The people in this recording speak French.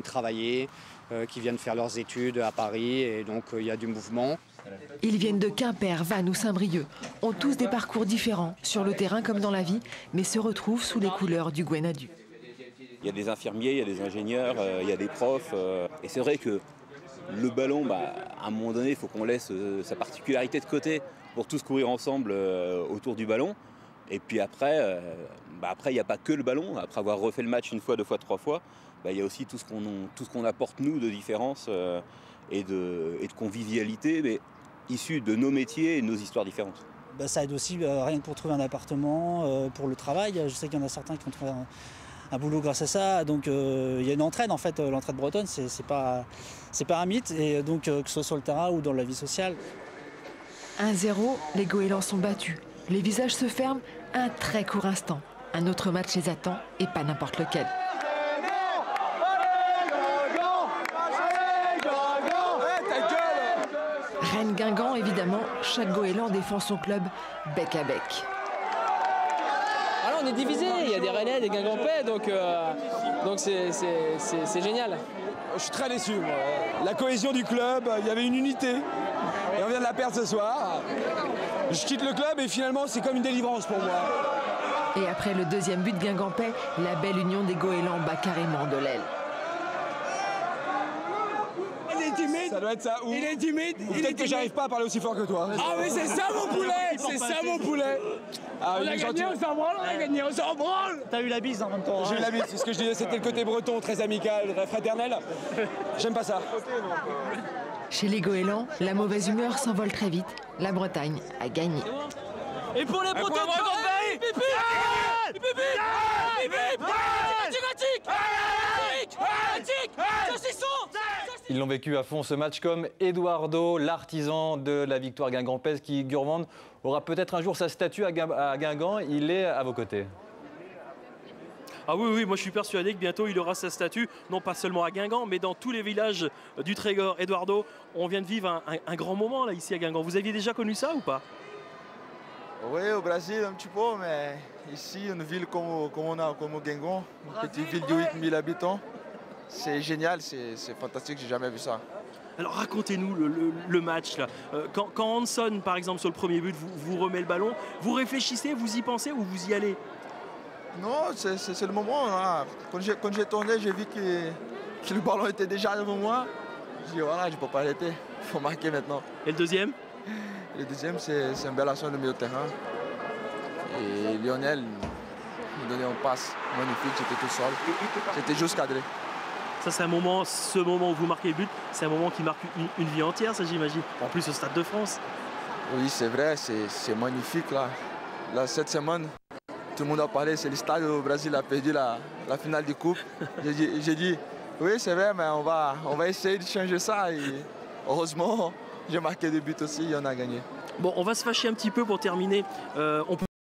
Travailler, qui viennent faire leurs études à Paris et donc il y a du mouvement. Ils viennent de Quimper, Vannes ou Saint-Brieuc, ont tous des parcours différents, sur le terrain comme dans la vie, mais se retrouvent sous les couleurs du Gwenadu. Il y a des infirmiers, il y a des ingénieurs, il y a des profs. Et c'est vrai que le ballon, à un moment donné, il faut qu'on laisse sa particularité de côté pour tous courir ensemble autour du ballon. Et puis après, il n'y a pas que le ballon. Après avoir refait le match une fois, deux fois, trois fois, il y a aussi tout ce qu'on apporte nous de différence et de convivialité, mais issu de nos métiers et de nos histoires différentes. Ça aide aussi rien que pour trouver un appartement, pour le travail. Je sais qu'il y en a certains qui ont trouvé un boulot grâce à ça. Donc il y a une entraide en fait. L'entraide bretonne, c'est pas un mythe. Et donc que ce soit sur le terrain ou dans la vie sociale. 1-0, les Goélands sont battus. Les visages se ferment un très court instant. Un autre match les attend et pas n'importe lequel. Rennes-Guingamp, évidemment, chaque Goéland défend son club bec à bec. Alors on est divisé, il y a des Rennais, des Guingampais, donc c'est génial. Je suis très déçu, moi. La cohésion du club, il y avait une unité, et on vient de la perdre ce soir. Je quitte le club et finalement c'est comme une délivrance pour moi. Et après le deuxième but guingampais, la belle union des Goélands bat carrément de l'aile. Ça doit être ça. Il est timide. Peut-être que j'arrive pas à parler aussi fort que toi. Ah oui, c'est ça mon poulet. C'est ça mon poulet. Ah, on a gagné, on s'en branle, on a gagné, on s'en branle. T'as eu la bise en même temps. J'ai eu la bise, c'est ce que je disais, c'était le côté breton, très amical, très fraternel. J'aime pas ça. Chez les Goélands, la mauvaise humeur s'envole très vite. La Bretagne a gagné. Et pour les Bretons de Paris, Ils l'ont vécu à fond ce match comme Eduardo, l'artisan de la victoire guingampaise qui, Gurvand, aura peut-être un jour sa statue à Guingamp. Il est à vos côtés. Ah oui, moi je suis persuadé que bientôt il aura sa statue, non pas seulement à Guingamp, mais dans tous les villages du Trégor. Eduardo, on vient de vivre un grand moment là ici à Guingamp. Vous aviez déjà connu ça ou pas? Oui, au Brésil un petit peu, mais ici, une ville comme Guingamp, une petite ville de 8000 habitants, c'est génial, c'est fantastique, j'ai jamais vu ça. Alors racontez-nous le match là. Quand Hanson, par exemple, sur le premier but, vous remet le ballon, vous réfléchissez, vous y pensez ou vous y allez? Non, c'est le moment. Hein. Quand j'ai tourné, j'ai vu que le ballon était déjà devant moi. J'ai dit voilà, je ne peux pas arrêter, il faut marquer maintenant. Et le deuxième? Le deuxième, c'est une belle action de milieu de terrain. Et Lionel nous donnait un passe magnifique, j'étais tout seul. C'était juste cadré. Ça, c'est ce moment où vous marquez le but, c'est un moment qui marque une vie entière, ça j'imagine. En plus au Stade de France. Oui, c'est vrai, c'est magnifique là. Cette semaine, tout le monde a parlé, c'est le stade où le Brésil a perdu la finale de coupe. J'ai dit, oui c'est vrai, mais on va essayer de changer ça. Et heureusement, j'ai marqué 2 buts aussi et on a gagné. Bon, on va se fâcher un petit peu pour terminer.